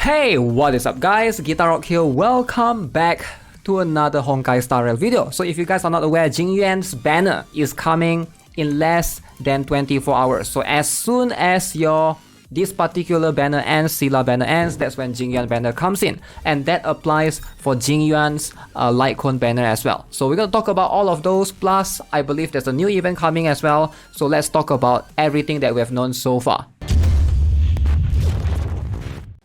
Hey, what is up guys? GuitarRock here. Welcome back to another Honkai Star Rail video. So if you guys are not aware, Jing Yuan's banner is coming in less than 24 hours. So as soon as this particular banner ends, Sila banner ends, that's when Jing Yuan banner comes in. And that applies for Jing Yuan's light cone banner as well. So we're going to talk about all of those, plus I believe there's a new event coming as well. So let's talk about everything that we have known so far.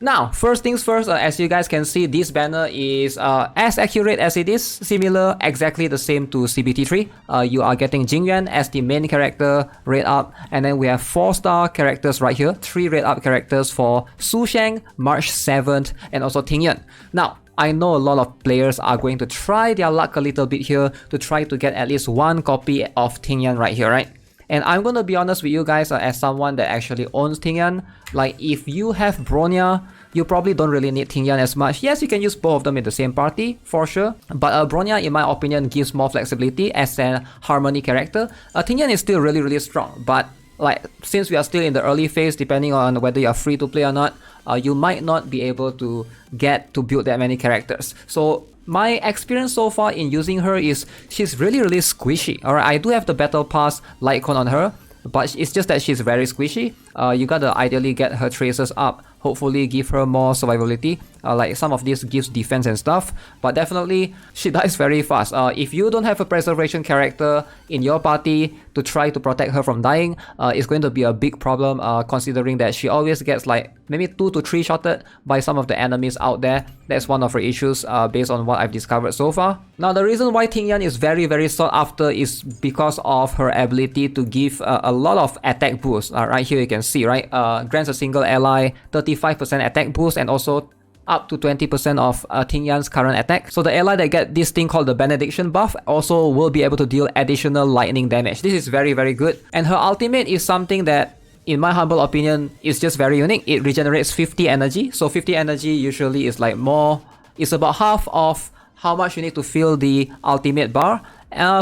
Now, first things first, as you guys can see, this banner is as accurate as it is, similar, exactly the same to CBT3. You are getting Jing Yuan as the main character, rate up, and then we have 4-star characters right here, 3 rate up characters for Su Sheng, March 7th, and also Ting Yuan. Now, I know a lot of players are going to try their luck a little bit here to try to get at least one copy of Ting Yuan right here, right? And I'm gonna be honest with you guys, as someone that actually owns Ting Yuan, like if you have Bronya, you probably don't really need Ting Yuan as much. Yes, you can use both of them in the same party, for sure. But Bronya, in my opinion, gives more flexibility as an harmony character. Ting Yuan is still really strong, but like since we are still in the early phase, depending on whether you are free to play or not, you might not be able to get to build that many characters. So my experience so far in using her is she's really squishy. Alright, I do have the battle pass light cone on her, but it's just that she's very squishy. You gotta ideally get her traces up, hopefully give her more survivability. Like some of these gives defense and stuff, but definitely she dies very fast. If you don't have a preservation character in your party to try to protect her from dying, it's going to be a big problem, considering that she always gets like maybe 2 to 3 shotted by some of the enemies out there. That's one of her issues based on what I've discovered so far. Now the reason why Ting Yuan is very sought after is because of her ability to give a lot of attack boost. Right here you can see, right? Grants a single ally 35% attack boost and also up to 20% of Ting Yuan's current attack. So the ally that get this thing called the Benediction buff also will be able to deal additional lightning damage. This is very good. And her ultimate is something that, in my humble opinion, is just very unique. It regenerates 50 energy. So 50 energy usually is like more, it's about half of how much you need to fill the ultimate bar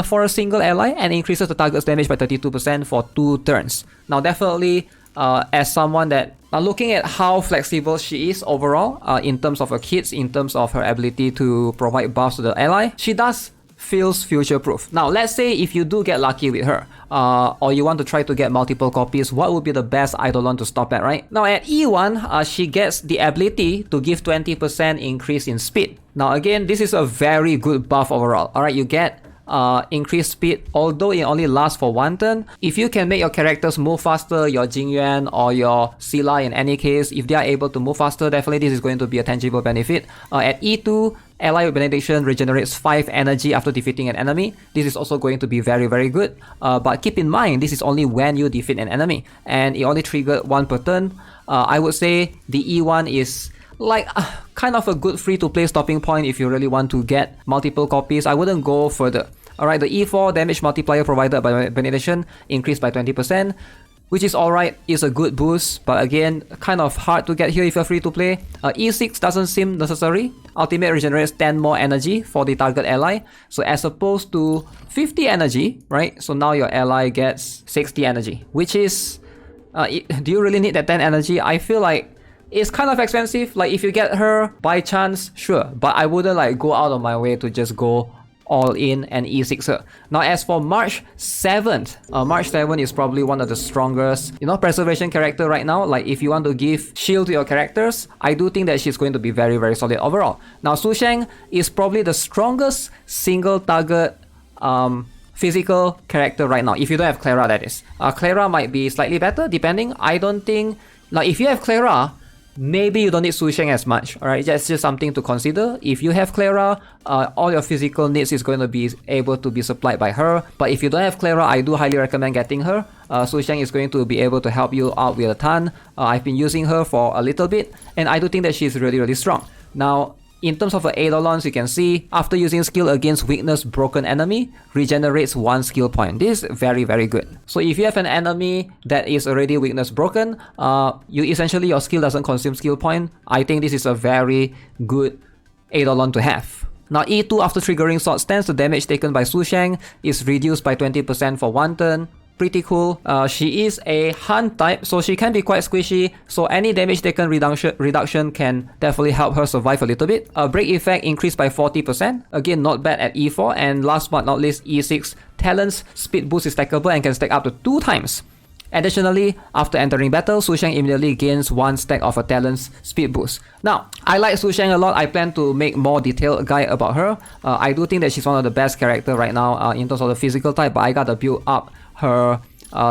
for a single ally, and increases the target's damage by 32% for 2 turns. Now definitely, as someone that looking at how flexible she is overall in terms of her kits, in terms of her ability to provide buffs to the ally, she does feels future-proof. Now let's say if you do get lucky with her, or you want to try to get multiple copies, what would be the best Eidolon to stop at, right? Now at E1, she gets the ability to give 20% increase in speed. Now again, this is a very good buff overall. Alright, you get increased speed, although it only lasts for 1 turn. If you can make your characters move faster, your Jing Yuan or your Sila in any case, if they are able to move faster, definitely this is going to be a tangible benefit. At E2, ally with Benediction regenerates 5 energy after defeating an enemy. This is also going to be very good. But keep in mind, this is only when you defeat an enemy, and it only triggered 1 per turn. I would say the E1 is like kind of a good free-to-play stopping point if you really want to get multiple copies. I wouldn't go further. Alright, the E4 damage multiplier provided by Benediction increased by 20%, which is alright, is a good boost, but again, kind of hard to get here if you're free to play. E6 doesn't seem necessary. Ultimate regenerates 10 more energy for the target ally. So as opposed to 50 energy, right? So now your ally gets 60 energy, which is... do you really need that 10 energy? I feel like it's kind of expensive. Like if you get her by chance, sure, but I wouldn't like go out of my way to just go all in and E6 her. Now as for March 7th, March 7th is probably one of the strongest, preservation character right now. Like if you want to give shield to your characters, I do think that she's going to be very solid overall. Now Su Sheng is probably the strongest single target physical character right now, if you don't have Clara, that is. Clara might be slightly better depending. I don't think, like if you have Clara, maybe you don't need Su Sheng as much. Alright, that's just something to consider. If you have Clara, all your physical needs is going to be able to be supplied by her. But if you don't have Clara, I do highly recommend getting her. Su Sheng is going to be able to help you out with a ton. I've been using her for a little bit, and I do think that she's really strong. Now, in terms of her Eidolons, you can see, after using skill against weakness broken enemy, regenerates 1 skill point. This is very good. So if you have an enemy that is already weakness broken, you essentially, your skill doesn't consume skill point. I think this is a very good Eidolon to have. Now E2, after triggering Sword Stance, the damage taken by Su Sheng is reduced by 20% for 1 turn. pretty cool. She is a Han type, so she can be quite squishy, so any damage taken reduction can definitely help her survive a little bit. Break effect increased by 40%, again not bad at E4, and last but not least E6, Talent's speed boost is stackable and can stack up to 2 times. Additionally, after entering battle, Su Sheng immediately gains 1 stack of a Talent's speed boost. Now, I like Su Sheng a lot. I plan to make more detailed guide about her. I do think that she's one of the best characters right now in terms of the physical type, but I gotta build up her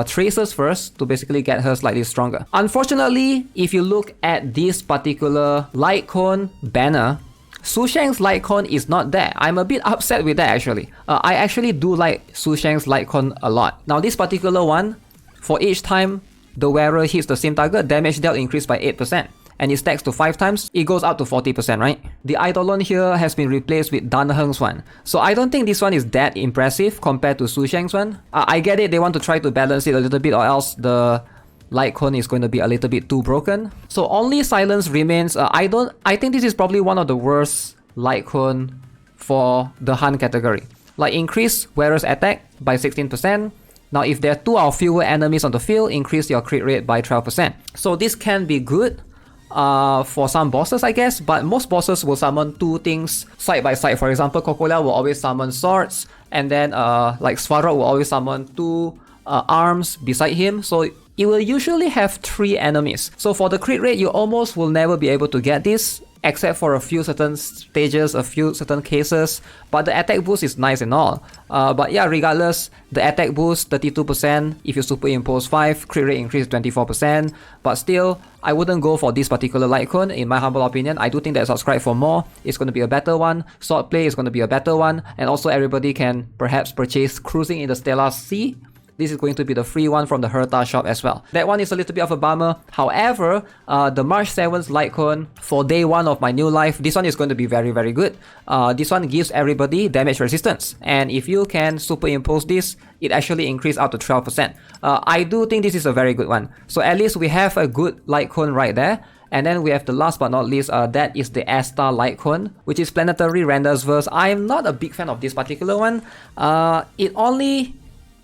traces first to basically get her slightly stronger. Unfortunately, if you look at this particular light cone banner, Su Sheng's light cone is not there. I'm a bit upset with that actually. I actually do like Su Sheng's light cone a lot. Now this particular one, for each time the wearer hits the same target, damage dealt increased by 8%. And it stacks to 5 times, it goes up to 40%, right? The Eidolon here has been replaced with Dan Heng's one. So I don't think this one is that impressive compared to Su Sheng's one. I get it, they want to try to balance it a little bit, or else the light cone is going to be a little bit too broken. So only silence remains. I think this is probably one of the worst light cone for the Han category. Like increase wearer's attack by 16%. Now if there are 2 or fewer enemies on the field, increase your crit rate by 12%. So this can be good for some bosses, I guess, but most bosses will summon 2 things side by side. For example, Kokolia will always summon swords, and then like Svarog will always summon 2 arms beside him. So it will usually have 3 enemies. So for the crit rate, you almost will never be able to get this, except for a few certain stages, a few certain cases. But the attack boost is nice and all. But yeah, regardless, the attack boost 32%. If you superimpose 5, crit rate increase 24%. But still, I wouldn't go for this particular light cone, in my humble opinion. I do think that Subscribe for More is going to be a better one. Swordplay is going to be a better one. And also everybody can perhaps purchase Cruising in the Stellar Sea. This is going to be the free one from the Herta shop as well. That one is a little bit of a bummer. However, the March 7th light cone for day 1 of my new life, this one is going to be very, very good. This one gives everybody damage resistance. And if you can superimpose this, it actually increases up to 12%. I do think this is a very good one. So at least we have a good light cone right there. And then we have the last but not least, that is the Asta light cone, which is Planetary Renders Verse. I'm not a big fan of this particular one. It only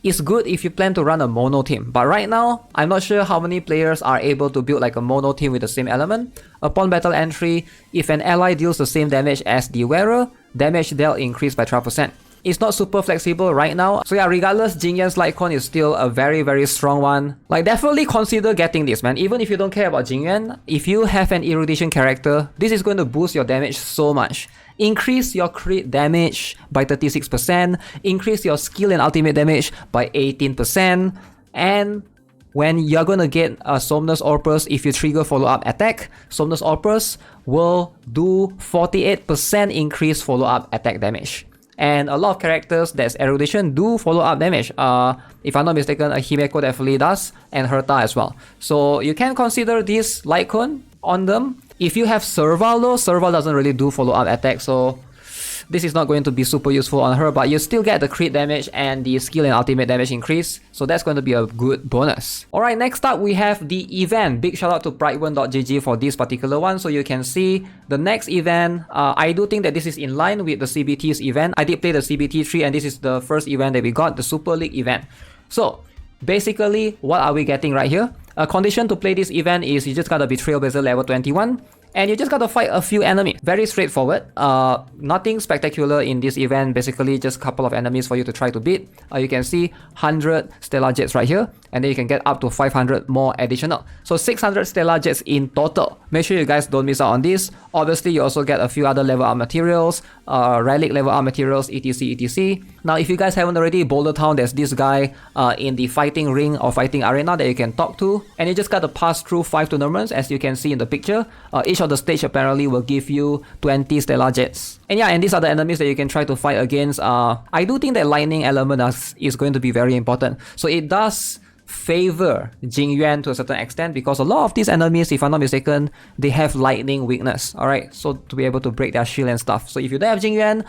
is good if you plan to run a mono team, but right now I'm not sure how many players are able to build like a mono team with the same element. Upon battle entry, if an ally deals the same damage as the wearer, damage dealt increased by 12%. It's not super flexible right now. So yeah, regardless, Jing Yuan's light cone is still a very, very strong one. Like definitely consider getting this, man. Even if you don't care about Jing Yuan, if you have an erudition character, this is going to boost your damage so much. Increase your crit damage by 36%, increase your skill and ultimate damage by 18%, and when you're gonna get a Somnus Orpus, if you trigger follow-up attack, Somnus Orpus will do 48% increase follow-up attack damage. And a lot of characters that's erudition do follow-up damage. If I'm not mistaken, Himeko definitely does, and Herta as well. So you can consider this light cone on them. If you have Serval though, Serval doesn't really do follow-up attack, so this is not going to be super useful on her, but you still get the crit damage and the skill and ultimate damage increase, so that's going to be a good bonus. Alright, next up we have the event. Big shout out to Pride1.gg for this particular one. So you can see the next event, I do think that this is in line with the CBT's event. I did play the CBT3 and this is the first event that we got, the Super League event. So basically, what are we getting right here? A condition to play this event is you just gotta be Trailblazer level 21. And you just gotta fight a few enemies. Very straightforward. Nothing spectacular in this event. Basically, just a couple of enemies for you to try to beat. You can see 100 Stellar Jets right here. And then you can get up to 500 more additional. So 600 Stellar Jets in total. Make sure you guys don't miss out on this. Obviously, you also get a few other level up materials. Relic level up materials, etc, etc. Now, if you guys haven't already, Boulder Town, there's this guy in the fighting ring or fighting arena that you can talk to. And you just gotta pass through 5 tournaments, as you can see in the picture. Each of the stage apparently will give you 20 Stellar Jets. And yeah, and these are the enemies that you can try to fight against. I do think that lightning element is going to be very important. So it does favor Jing Yuan to a certain extent, because a lot of these enemies, if I'm not mistaken, they have lightning weakness. Alright, so to be able to break their shield and stuff. So if you don't have Jing Yuan,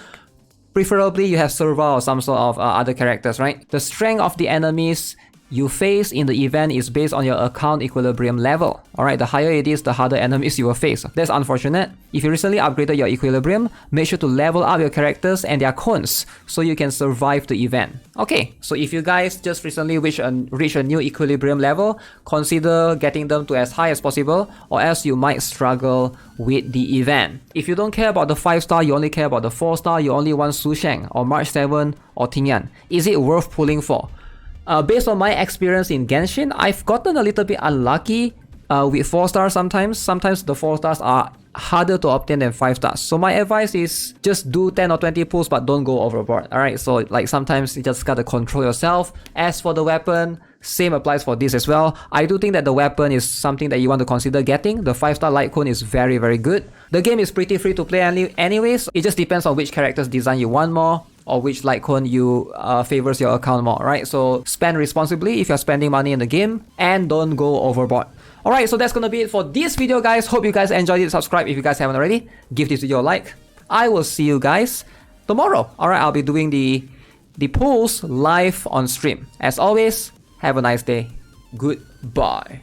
preferably you have Serval or some sort of other characters, right? The strength of the enemies you face in the event is based on your account equilibrium level. Alright, the higher it is, the harder enemies you will face. That's unfortunate. If you recently upgraded your equilibrium, make sure to level up your characters and their cones so you can survive the event. Okay, so if you guys just recently reach a new equilibrium level, consider getting them to as high as possible, or else you might struggle with the event. If you don't care about the 5-star, you only care about the 4-star, you only want Su Sheng or March 7 or Tingyan, is it worth pulling for? Based on my experience in Genshin, I've gotten a little bit unlucky with 4-stars sometimes. Sometimes the 4-stars are harder to obtain than 5-stars. So my advice is just do 10 or 20 pulls, but don't go overboard. Alright, so like sometimes you just gotta control yourself. As for the weapon, same applies for this as well. I do think that the weapon is something that you want to consider getting. The 5-star light cone is very, very good. The game is pretty free to play anyways. It just depends on which character's design you want more, or which light cone you favors your account more, right? So spend responsibly if you're spending money in the game, and don't go overboard. Alright, so that's gonna be it for this video, guys. Hope you guys enjoyed it. Subscribe if you guys haven't already. Give this video a like. I will see you guys tomorrow. Alright, I'll be doing the pulls live on stream. As always, have a nice day. Goodbye.